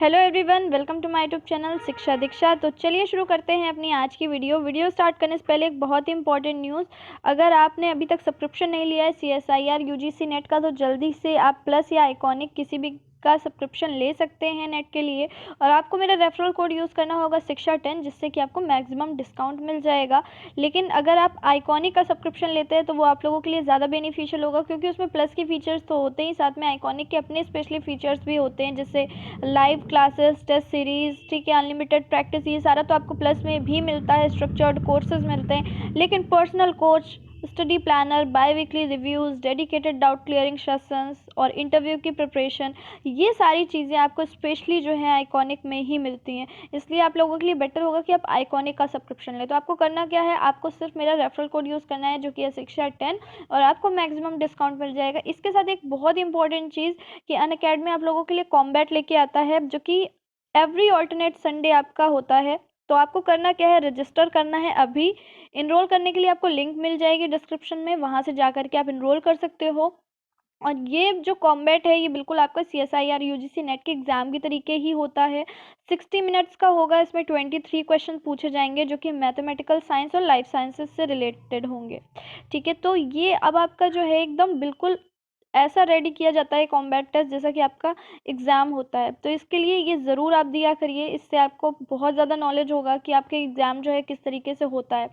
Hello everyone, welcome to my YouTube channel Shiksha Diksha. तो चलिए शुरू करते हैं अपनी आज की वीडियो स्टार्ट करने से पहले एक बहुत ही इंपॉर्टेंट न्यूज़। अगर आपने अभी तक सब्सक्रिप्शन नहीं लिया है CSIR UGC नेट का, तो जल्दी से आप प्लस या आइकॉनिक किसी भी का सब्सक्रिप्शन ले सकते हैं नेट के लिए। और आपको मेरा रेफरल कोड यूज़ करना होगा शिक्षा10, जिससे कि आपको मैक्सिमम डिस्काउंट मिल जाएगा। लेकिन अगर आप आइकॉनिक का सब्सक्रिप्शन लेते हैं तो वो आप लोगों के लिए ज़्यादा बेनिफिशियल होगा, क्योंकि उसमें प्लस के फीचर्स तो होते ही, साथ में आइकॉनिक के अपने स्पेशली फीचर्स भी होते हैं, जैसे लाइव क्लासेस, टेस्ट सीरीज़, ठीक है, अनलिमिटेड प्रैक्टिस, ये सारा तो आपको प्लस में भी मिलता है। स्ट्रक्चर्ड कोर्सेज मिलते हैं, लेकिन personal coach, study planner, biweekly reviews, dedicated doubt clearing sessions और इंटरव्यू की प्रिपरेशन, ये सारी चीज़ें आपको स्पेशली जो है आइकॉनिक में ही मिलती हैं। इसलिए आप लोगों के लिए बेटर होगा कि आप आइकॉनिक का सब्सक्रिप्शन लें। तो आपको करना क्या है, आपको सिर्फ मेरा रेफरल कोड यूज़ करना है, जो कि है शिक्षा10, और आपको मैक्सिमम डिस्काउंट मिल जाएगा। इसके साथ एक बहुत इंपॉर्टेंट चीज़ कि अनअकैडमी आप लोगों के लिए कॉम्बैट लेके आता है, जो कि एवरी ऑल्टरनेट संडे आपका होता है। तो आपको करना क्या है, रजिस्टर करना है अभी। इनरोल करने के लिए आपको लिंक मिल जाएगी डिस्क्रिप्शन में, वहाँ से जा करके आप इनरोल कर सकते हो। और ये जो कॉम्बैट है, ये बिल्कुल आपका CSIR UGC नेट के एग्ज़ाम की तरीके ही होता है। 60 मिनट्स का होगा। इसमें 23 क्वेश्चन पूछे जाएंगे, जो कि मैथमेटिकल साइंस और लाइफ साइंसेस से रिलेटेड होंगे। ठीक है, तो ये अब आपका जो है एकदम बिल्कुल ऐसा रेडी किया जाता है कॉम्बैट टेस्ट, जैसा कि आपका एग्ज़ाम होता है। तो इसके लिए ये ज़रूर आप दिया करिए, इससे आपको बहुत ज़्यादा नॉलेज होगा कि आपके एग्ज़ाम जो है किस तरीके से होता है।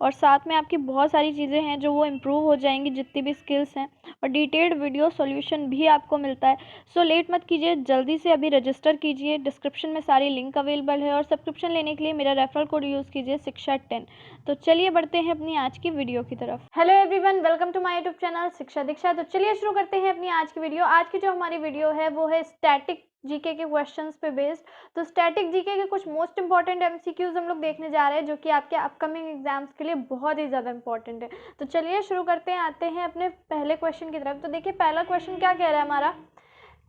और साथ में आपकी बहुत सारी चीज़ें हैं जो वो इम्प्रूव हो जाएंगी, जितनी भी स्किल्स हैं। और डिटेल्ड वीडियो सॉल्यूशन भी आपको मिलता है। सो लेट मत कीजिए, जल्दी से अभी रजिस्टर कीजिए। डिस्क्रिप्शन में सारी लिंक अवेलेबल है, और सब्सक्रिप्शन लेने के लिए मेरा रेफरल कोड यूज़ कीजिए शिक्षा10। तो चलिए बढ़ते हैं अपनी आज की वीडियो की तरफ। Hello everyone, welcome to my YouTube channel Shiksha Diksha. तो चलिए शुरू करते हैं अपनी आज की वीडियो। आज की जो हमारी वीडियो है वो है स्टैटिक जीके के क्वेश्चंस पे बेस्ड। तो स्टैटिक जीके के कुछ मोस्ट इंपॉर्टेंट MCQs हम लोग देखने जा रहे हैं, जो कि आपके अपकमिंग एग्जाम्स के लिए बहुत ही ज़्यादा इंपॉर्टेंट है। तो चलिए शुरू करते हैं, आते हैं अपने पहले क्वेश्चन की तरफ। तो देखिए पहला क्वेश्चन क्या कह रहा है हमारा,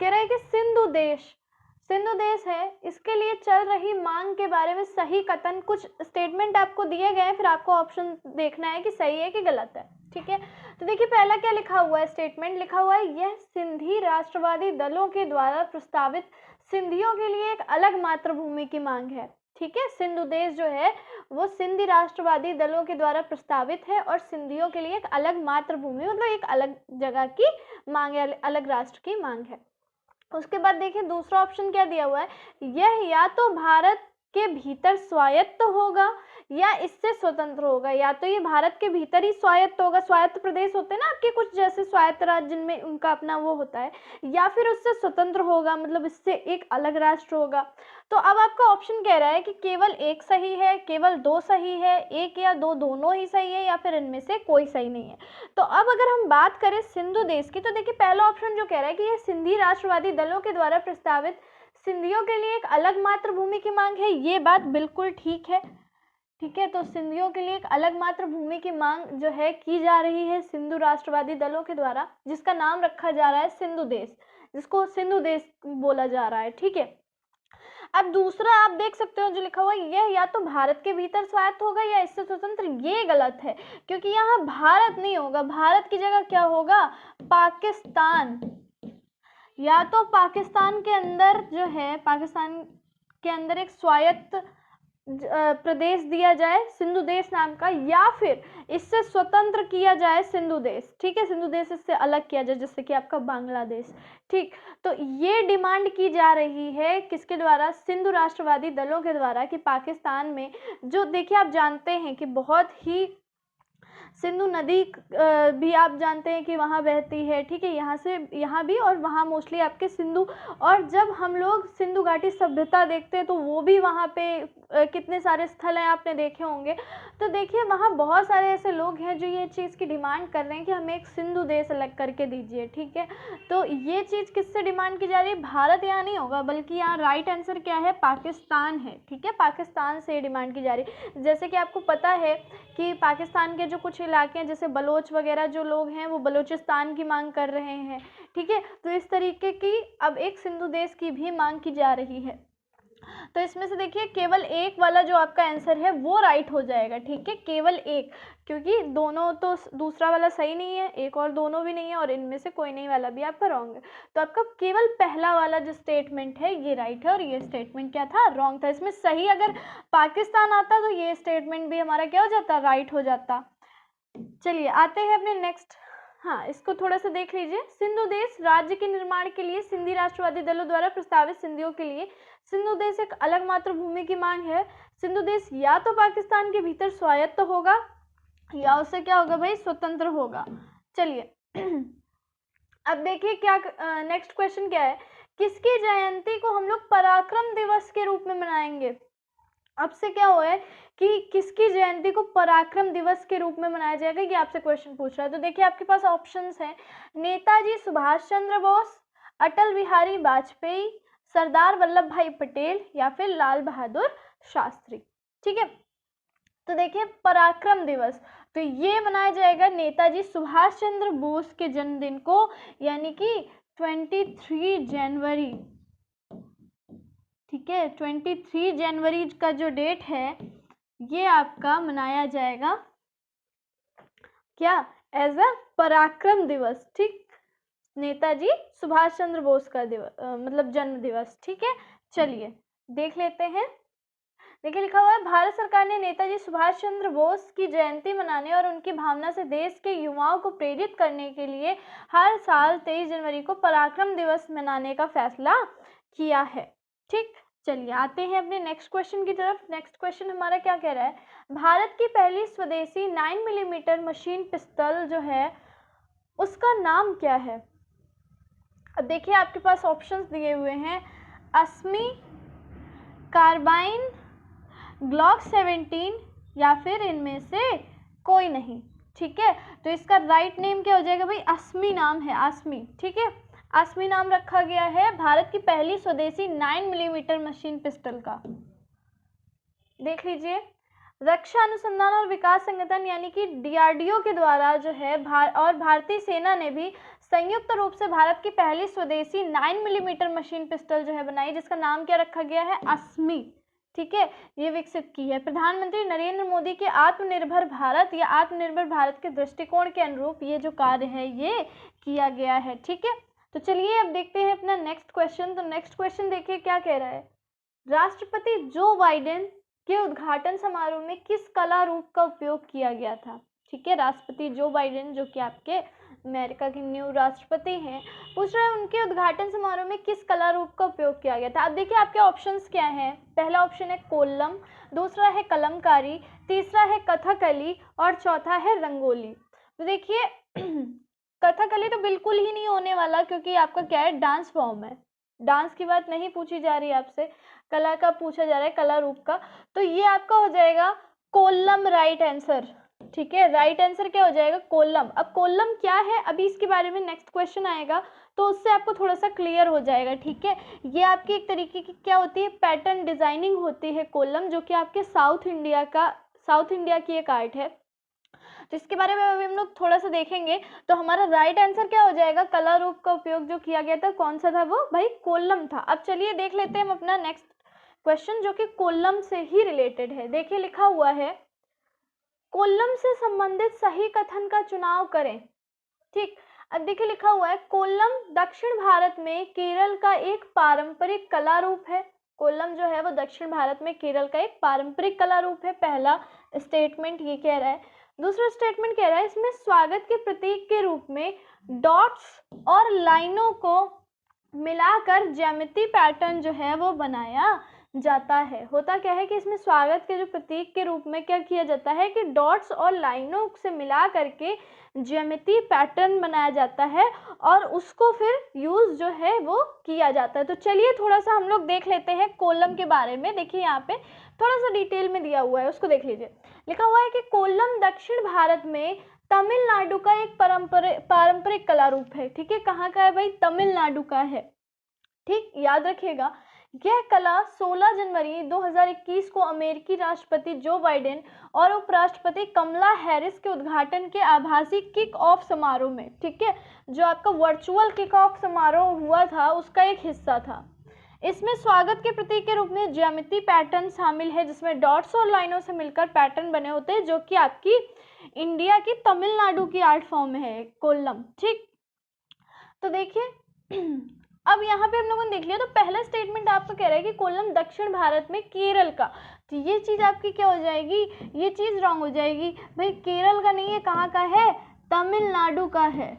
कह रहा है कि सिंधु देश है, इसके लिए चल रही मांग के बारे में सही कथन, कुछ स्टेटमेंट आपको दिए गए हैं, फिर आपको ऑप्शन देखना है कि सही है कि गलत है। ठीक है, तो देखिए पहला क्या लिखा हुआ है, स्टेटमेंट लिखा हुआ है, यह सिंधी राष्ट्रवादी दलों के द्वारा प्रस्तावित सिंधियों के लिए एक अलग मातृभूमि की मांग है। ठीक है, सिंधु देश जो है वो सिंधी राष्ट्रवादी दलों के द्वारा प्रस्तावित है, और सिंधियों के लिए एक अलग मातृभूमि मतलब एक अलग जगह की मांग है, अलग राष्ट्र की मांग है। उसके बाद देखिए दूसरा ऑप्शन क्या दिया हुआ है, यह या तो भारत के भीतर स्वायत्त होगा या इससे स्वतंत्र होगा। या तो ये भारत के भीतर ही स्वायत्त होगा, स्वायत्त प्रदेश होते हैं ना आपके कुछ जैसे स्वायत्त राज्य जिनमें उनका अपना वो होता है, या फिर उससे स्वतंत्र होगा, मतलब इससे एक अलग राष्ट्र होगा। तो अब आपका ऑप्शन कह रहा है कि केवल एक सही है, केवल दो सही है, एक या दो दोनों ही सही है, या फिर इनमें से कोई सही नहीं है। तो अब अगर हम बात करें सिंधु देश की, तो देखिए पहला ऑप्शन जो कह रहा है कि ये सिंधी राष्ट्रवादी दलों के द्वारा प्रस्तावित सिंधियों के लिए एक अलग मातृभूमि की मांग है, ये बात बिल्कुल ठीक है। ठीक है, तो सिंधियों के लिए एक अलग मातृभूमि की मांग जो है की जा रही है सिंधु राष्ट्रवादी दलों के द्वारा, जिसका नाम रखा जा रहा है सिंधु देश, जिसको सिंधु देश बोला जा रहा है। ठीक है, अब दूसरा आप देख सकते हो जो लिखा हुआ है, यह या तो भारत के भीतर स्वायत्त होगा या इससे स्वतंत्र, ये गलत है, क्योंकि यहाँ भारत नहीं होगा, भारत की जगह क्या होगा, पाकिस्तान। या तो पाकिस्तान के अंदर जो है, पाकिस्तान के अंदर एक स्वायत्त प्रदेश दिया जाए सिंधु देश नाम का, या फिर इससे स्वतंत्र किया जाए सिंधु देश। ठीक है, सिंधु देश इससे अलग किया जाए, जैसे कि आपका बांग्लादेश। ठीक, तो ये डिमांड की जा रही है किसके द्वारा, सिंधु राष्ट्रवादी दलों के द्वारा, कि पाकिस्तान में जो देखिए आप जानते हैं कि बहुत ही सिंधु नदी भी आप जानते हैं कि वहाँ बहती है। ठीक है, यहाँ से यहाँ भी, और वहाँ मोस्टली आपके सिंधु, और जब हम लोग सिंधु घाटी सभ्यता देखते हैं तो वो भी वहाँ पे कितने सारे स्थल हैं आपने देखे होंगे। तो देखिए वहाँ बहुत सारे ऐसे लोग हैं जो ये चीज़ की डिमांड कर रहे हैं कि हमें एक सिंधु देश अलग करके दीजिए। ठीक है, तो ये चीज़ किससे डिमांड की जा रही है, भारत यहाँ नहीं होगा, बल्कि यहाँ राइट आंसर क्या है, पाकिस्तान है। ठीक है, पाकिस्तान से डिमांड की जा रही है। जैसे कि आपको पता है कि पाकिस्तान के जो कुछ इलाके हैं, जैसे बलोच वगैरह जो लोग हैं, वो बलूचिस्तान की मांग कर रहे हैं। ठीक है, तो इस तरीके की अब एक सिंधु देश की भी मांग की जा रही है। तो इसमें से देखिए केवल एक वाला जो आपका आंसर है वो राइट हो जाएगा, ठीक है, केवल एक, क्योंकि दोनों तो दूसरा वाला सही नहीं है, एक और दोनों भी नहीं है, और इनमें से कोई नहीं वाला भी आपका रॉन्ग है। तो आपका केवल पहला वाला जो स्टेटमेंट है ये राइट है, और ये स्टेटमेंट क्या था, रॉन्ग था। इसमें सही अगर पाकिस्तान आता तो ये स्टेटमेंट भी हमारा क्या हो जाता, राइट हो जाता। चलिए आते हैं अपने नेक्स्ट, हाँ इसको थोड़ा सा देख लीजिए। सिंधु देश राज्य के निर्माण के लिए सिंधी राष्ट्रवादी दलों द्वारा प्रस्तावित सिंधियों के लिए सिंधु देश एक अलग मातृभूमि की मांग है। सिंधु देश या तो पाकिस्तान के भीतर स्वायत्त होगा या उससे क्या होगा भाई, स्वतंत्र होगा। चलिए अब देखिए क्या नेक्स्ट क्वेश्चन क्या है, किसकी जयंती को हम लोग पराक्रम दिवस के रूप में मनाएंगे। अब से क्या हुआ है कि किसकी जयंती को पराक्रम दिवस के रूप में मनाया जाएगा, ये आपसे क्वेश्चन पूछ रहा है। तो देखिए आपके पास ऑप्शंस हैं, नेताजी सुभाष चंद्र बोस, अटल बिहारी वाजपेयी, सरदार वल्लभ भाई पटेल या फिर लाल बहादुर शास्त्री। ठीक है, तो देखिए पराक्रम दिवस तो ये मनाया जाएगा नेताजी सुभाष चंद्र बोस के जन्मदिन को, यानी कि 23 जनवरी, ठीक है, 23 जनवरी का जो डेट है ये आपका मनाया जाएगा क्या, एज अ पराक्रम दिवस, ठीक, नेताजी सुभाष चंद्र बोस का दिवस मतलब जन्म दिवस। ठीक है, चलिए देख लेते हैं। देखिए लिखा हुआ है, भारत सरकार ने नेताजी सुभाष चंद्र बोस की जयंती मनाने और उनकी भावना से देश के युवाओं को प्रेरित करने के लिए हर साल 23 जनवरी को पराक्रम दिवस मनाने का फैसला किया है। ठीक, चलिए आते हैं अपने नेक्स्ट क्वेश्चन की तरफ। नेक्स्ट क्वेश्चन हमारा क्या कह रहा है, भारत की पहली स्वदेशी 9 मिलीमीटर मशीन पिस्तौल जो है उसका नाम क्या है। अब देखिए आपके पास ऑप्शंस दिए हुए हैं, असमी, कार्बाइन, ग्लॉक 17 या फिर इनमें से कोई नहीं। ठीक है, तो इसका राइट नेम क्या हो जाएगा भाई, असमी नाम है, असमी। ठीक है, असमी नाम रखा गया है भारत की पहली स्वदेशी 9 मिलीमीटर मशीन पिस्टल का। देख लीजिए, रक्षा अनुसंधान और विकास संगठन यानी कि डीआरडीओ के द्वारा जो है और भारतीय सेना ने भी संयुक्त रूप से भारत की पहली स्वदेशी 9 मिलीमीटर मशीन पिस्टल जो है बनाई, जिसका नाम क्या रखा गया है, असमी। ठीक है, ये विकसित की है। प्रधानमंत्री नरेंद्र मोदी के आत्मनिर्भर भारत या आत्मनिर्भर भारत के दृष्टिकोण के अनुरूप ये जो कार्य है ये किया गया है। ठीक है, तो चलिए अब देखते हैं अपना नेक्स्ट क्वेश्चन। तो नेक्स्ट क्वेश्चन देखिए क्या कह रहा है, राष्ट्रपति जो बाइडेन के उद्घाटन समारोह में किस कला रूप का उपयोग किया गया था। ठीक है, राष्ट्रपति जो बाइडेन जो कि आपके अमेरिका के न्यू राष्ट्रपति हैं, पूछ रहे हैं उनके उद्घाटन समारोह में किस कला रूप का उपयोग किया गया था। अब देखिए आपके ऑप्शंस क्या हैं, पहला ऑप्शन है कोल्लम, दूसरा है कलमकारी, तीसरा है कथकली और चौथा है रंगोली। तो देखिए कथकली तो बिल्कुल ही नहीं होने वाला, क्योंकि आपका क्या है, डांस फॉर्म है, डांस की बात नहीं पूछी जा रही है आपसे, कला का पूछा जा रहा है, कला रूप का। तो ये आपका हो जाएगा कोल्लम राइट आंसर। ठीक है, राइट आंसर क्या हो जाएगा, कोल्लम। अब कोल्लम क्या है, अभी इसके बारे में नेक्स्ट क्वेश्चन आएगा तो उससे आपको थोड़ा सा क्लियर हो जाएगा। ठीक है, ये आपकी एक तरीके की क्या होती है, पैटर्न डिजाइनिंग होती है कोल्लम, जो कि आपके साउथ इंडिया की एक आर्ट है। तो इसके बारे में अभी हम लोग थोड़ा सा देखेंगे। तो हमारा राइट आंसर क्या हो जाएगा, कला रूप का उपयोग जो किया गया था कौन सा था, वो भाई कोल्लम था। अब चलिए देख लेते हैं हम अपना नेक्स्ट क्वेश्चन जो कि कोल्लम से ही रिलेटेड है। देखिए लिखा हुआ है, कोल्लम से संबंधित सही कथन का चुनाव करें। ठीक, अब देखिए लिखा हुआ है, कोल्लम दक्षिण भारत में केरल का एक पारंपरिक कला रूप है। कोल्लम जो है वो दक्षिण भारत में केरल का एक पारंपरिक कला रूप है, पहला स्टेटमेंट ये कह रहा है। दूसरा स्टेटमेंट कह रहा है, इसमें स्वागत के प्रतीक के रूप में डॉट्स और लाइनों को मिलाकर ज्यामिति पैटर्न जो है वो बनाया जाता है। होता क्या है कि इसमें स्वागत के जो प्रतीक के रूप में क्या किया जाता है कि डॉट्स और लाइनों से मिला करके ज्यामिति पैटर्न बनाया जाता है और उसको फिर यूज जो है वो किया जाता है। तो चलिए थोड़ा सा हम लोग देख लेते हैं कोल्लम के बारे में। देखिए यहाँ पे थोड़ा सा डिटेल में दिया हुआ है, उसको देख लीजिए। लिखा हुआ है कि कोल्लम दक्षिण भारत में तमिलनाडु का एक पारंपरिक कला रूप है। ठीक है, कहाँ का है भाई, तमिलनाडु का है। ठीक, याद रखिएगा, यह कला 16 जनवरी 2021 को अमेरिकी राष्ट्रपति जो बाइडेन और उपराष्ट्रपति कमला हैरिस के उद्घाटन के आभासी किक ऑफ समारोह में, ठीक है, जो आपका वर्चुअल किक ऑफ समारोह हुआ था उसका एक हिस्सा था। इसमें स्वागत के प्रतीक के रूप में ज्यामिति पैटर्न शामिल है, जिसमें डॉट्स और लाइनों से मिलकर पैटर्न बने होते हैं, जो कि आपकी इंडिया की तमिलनाडु की आर्ट फॉर्म है कोल्लम। ठीक, तो देखिए अब यहाँ पे हम लोगों ने देख लिया। तो पहला स्टेटमेंट आपको कह रहा है कि कोल्लम दक्षिण भारत में केरल का, तो ये चीज़ आपकी क्या हो जाएगी, ये चीज़ रॉन्ग हो जाएगी भाई, केरल का नहीं है, कहाँ का है, तमिलनाडु का है।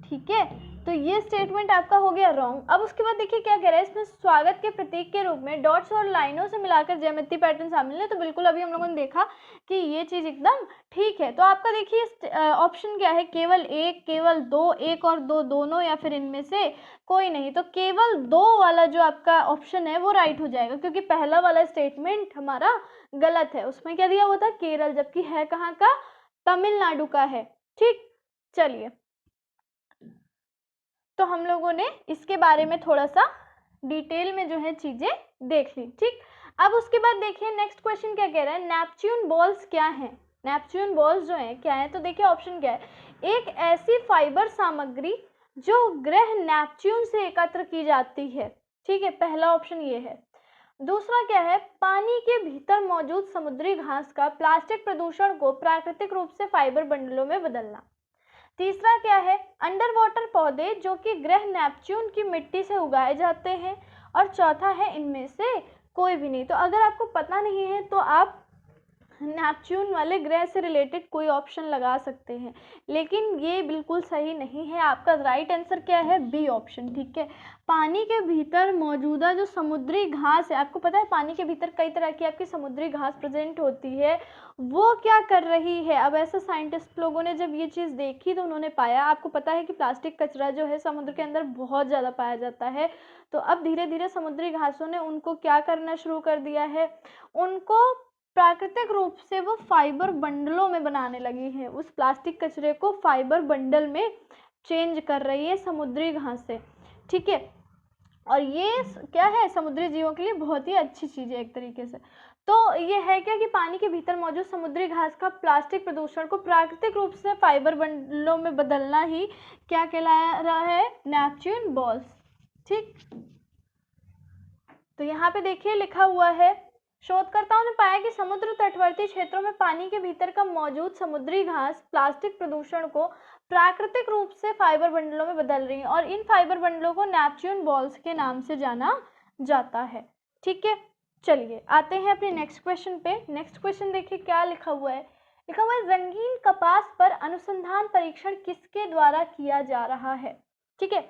ठीक है, तो ये स्टेटमेंट आपका हो गया रॉन्ग। अब उसके बाद देखिए क्या कह रहा है, इसमें स्वागत के प्रतीक के रूप में डॉट्स और लाइनों से मिलाकर ज्यामिति पैटर्न शामिल है। तो बिल्कुल अभी हम लोगों ने देखा कि ये चीज़ एकदम ठीक है। तो आपका देखिए ऑप्शन क्या है, केवल एक, केवल दो, एक और दो, दोनों, या फिर इनमें से कोई नहीं। तो केवल दो वाला जो आपका ऑप्शन है वो राइट हो जाएगा, क्योंकि पहला वाला स्टेटमेंट हमारा गलत है, उसमें क्या दिया हुआ था, केरल, जबकि है कहाँ का, तमिलनाडु का है। ठीक, चलिए, तो हम लोगों ने इसके बारे में थोड़ा सा डिटेल में जो है चीजें देख ली। ठीक, अब उसके बाद देखिए नेक्स्ट क्वेश्चन क्या कह रहा है, नेपच्यून बॉल्स क्या है, नेपच्यून बॉल्स जो है क्या है। तो देखिए ऑप्शन क्या है, एक ऐसी फाइबर सामग्री जो ग्रह नेपच्यून से एकत्र की जाती है। ठीक है, पहला ऑप्शन ये है। दूसरा क्या है, पानी के भीतर मौजूद समुद्री घास का प्लास्टिक प्रदूषण को प्राकृतिक रूप से फाइबर बंडलों में बदलना। तीसरा क्या है, अंडर वाटर पौधे जो कि ग्रह नेपच्यून की मिट्टी से उगाए जाते हैं। और चौथा है, इनमें से कोई भी नहीं। तो अगर आपको पता नहीं है तो आप नेपच्यून वाले ग्रह से रिलेटेड कोई ऑप्शन लगा सकते हैं, लेकिन ये बिल्कुल सही नहीं है। आपका राइट आंसर क्या है, बी ऑप्शन। ठीक है, पानी के भीतर मौजूदा जो समुद्री घास है, आपको पता है पानी के भीतर कई तरह की आपकी समुद्री घास प्रेजेंट होती है, वो क्या कर रही है। अब ऐसे साइंटिस्ट लोगों ने जब ये चीज़ देखी तो उन्होंने पाया, आपको पता है कि प्लास्टिक कचरा जो है समुद्र के अंदर बहुत ज़्यादा पाया जाता है। तो अब धीरे धीरे समुद्री घासों ने उनको क्या करना शुरू कर दिया है, उनको प्राकृतिक रूप से वो फाइबर बंडलों में बनाने लगी है, उस प्लास्टिक कचरे को फाइबर बंडल में चेंज कर रही है समुद्री घास से। ठीक है, और ये क्या है, समुद्री जीवों के लिए बहुत ही अच्छी चीज़ है एक तरीके से। तो ये है क्या कि पानी के भीतर मौजूद समुद्री घास का प्लास्टिक प्रदूषण को प्राकृतिक रूप से फाइबर बंडलों में बदलना ही क्या कहला रहा है, नेपच्यून बॉल्स। ठीक, तो यहाँ पे देखिए लिखा हुआ है, शोधकर्ताओं ने पाया कि समुद्र तटवर्ती क्षेत्रों में पानी के भीतर का मौजूद समुद्री घास प्लास्टिक प्रदूषण को प्राकृतिक रूप से फाइबर बंडलों में बदल रही है, और इन फाइबर बंडलों को नेपच्यून बॉल्स के नाम से जाना जाता है। ठीक है, चलिए आते हैं अपने नेक्स्ट क्वेश्चन पे। नेक्स्ट क्वेश्चन देखिए क्या लिखा हुआ है, लिखा हुआ है रंगीन कपास पर अनुसंधान परीक्षण किसके द्वारा किया जा रहा है। ठीक है,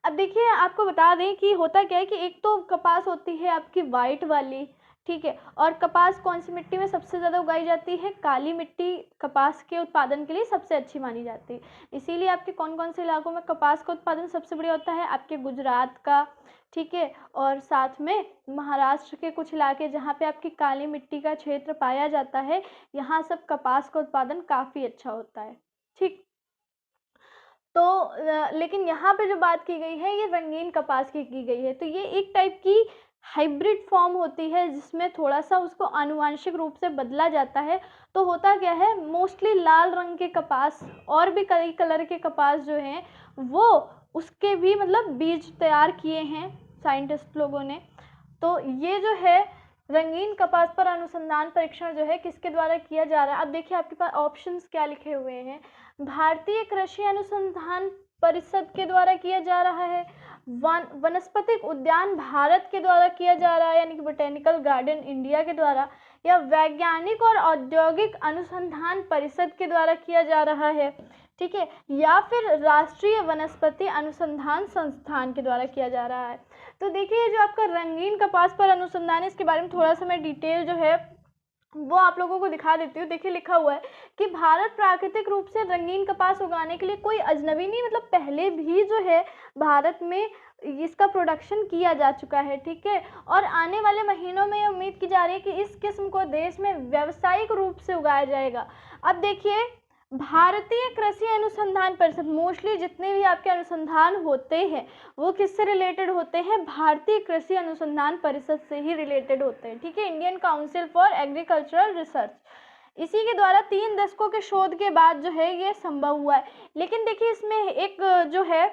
अब देखिए आपको बता दें कि होता क्या है कि एक तो कपास होती है आपकी वाइट वाली, ठीक है, और कपास कौन सी मिट्टी में सबसे ज़्यादा उगाई जाती है, काली मिट्टी कपास के उत्पादन के लिए सबसे अच्छी मानी जाती है। इसीलिए आपके कौन कौन से इलाकों में कपास का उत्पादन सबसे बढ़िया होता है, आपके गुजरात का, ठीक है, और साथ में महाराष्ट्र के कुछ इलाके जहाँ पे आपकी काली मिट्टी का क्षेत्र पाया जाता है, यहाँ सब कपास का उत्पादन काफ़ी अच्छा होता है। ठीक, तो लेकिन यहाँ पे जो बात की गई है ये रंगीन कपास की गई है। तो ये एक टाइप की हाइब्रिड फॉर्म होती है जिसमें थोड़ा सा उसको आनुवांशिक रूप से बदला जाता है। तो होता क्या है, मोस्टली लाल रंग के कपास और भी कई कलर के कपास जो हैं वो उसके भी मतलब बीज तैयार किए हैं साइंटिस्ट लोगों ने। तो ये जो है रंगीन कपास पर अनुसंधान परीक्षण जो है किसके द्वारा किया जा रहा है। अब देखिए आपके पास ऑप्शंस क्या लिखे हुए हैं, भारतीय कृषि अनुसंधान परिषद के द्वारा किया जा रहा है, वनस्पतिक उद्यान भारत के द्वारा किया जा रहा है यानी कि बोटेनिकल गार्डन इंडिया के द्वारा, या वैज्ञानिक और औद्योगिक अनुसंधान परिषद के द्वारा किया जा रहा है, ठीक है, या फिर राष्ट्रीय वनस्पति अनुसंधान संस्थान के द्वारा किया जा रहा है। तो देखिए जो आपका रंगीन कपास पर अनुसंधान है इसके बारे में थोड़ा सा मैं डिटेल जो है वो आप लोगों को दिखा देती हूँ। देखिए लिखा हुआ है कि भारत प्राकृतिक रूप से रंगीन कपास उगाने के लिए कोई अजनबी नहीं, मतलब पहले भी जो है भारत में इसका प्रोडक्शन किया जा चुका है, ठीक है, और आने वाले महीनों में उम्मीद की जा रही है कि इस किस्म को देश में व्यावसायिक रूप से उगाया जाएगा। अब देखिए भारतीय कृषि अनुसंधान परिषद, मोस्टली जितने भी आपके अनुसंधान होते हैं वो किससे रिलेटेड होते हैं, भारतीय कृषि अनुसंधान परिषद से ही रिलेटेड होते हैं, ठीक है, Indian council for agricultural research. इसी के द्वारा 3 दशकों के शोध के बाद जो है ये संभव हुआ है। लेकिन देखिए इसमें एक जो है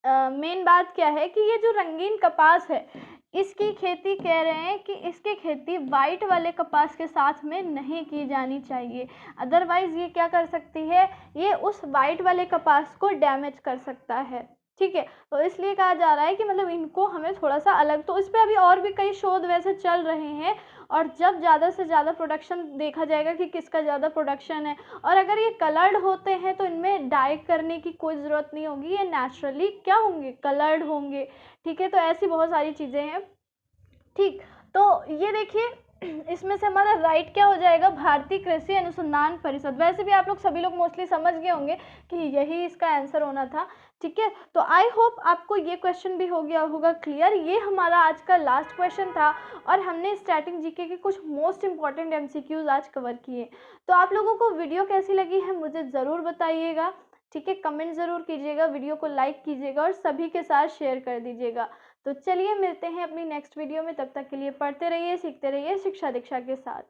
मेन बात क्या है कि ये जो रंगीन कपास है, इसकी खेती कह रहे हैं कि इसकी खेती वाइट वाले कपास के साथ में नहीं की जानी चाहिए। अदरवाइज़ ये क्या कर सकती है, ये उस वाइट वाले कपास को डैमेज कर सकता है। ठीक है, तो इसलिए कहा जा रहा है कि मतलब इनको हमें थोड़ा सा अलग, तो इस पे अभी और भी कई शोध वैसे चल रहे हैं। और जब ज़्यादा से ज़्यादा प्रोडक्शन देखा जाएगा कि किसका ज़्यादा प्रोडक्शन है, और अगर ये कलर्ड होते हैं तो इनमें डाई करने की कोई ज़रूरत नहीं होगी, ये नेचुरली क्या होंगे, कलर्ड होंगे। ठीक है, तो ऐसी बहुत सारी चीज़ें हैं। ठीक, तो ये देखिए इसमें से हमारा राइट क्या हो जाएगा, भारतीय कृषि अनुसंधान परिषद। वैसे भी आप लोग सभी लोग मोस्टली समझ गए होंगे कि यही इसका आंसर होना था। ठीक है, तो आई होप आपको ये क्वेश्चन भी हो गया होगा क्लियर। ये हमारा आज का लास्ट क्वेश्चन था और हमने स्टैटिक जीके के कुछ मोस्ट इंपॉर्टेंट एमसीक्यूज आज कवर किए। तो आप लोगों को वीडियो कैसी लगी है मुझे ज़रूर बताइएगा। ठीक है, कमेंट ज़रूर कीजिएगा, वीडियो को लाइक कीजिएगा और सभी के साथ शेयर कर दीजिएगा। तो चलिए मिलते हैं अपनी नेक्स्ट वीडियो में, तब तक के लिए पढ़ते रहिए, सीखते रहिए शिक्षा दीक्षा के साथ।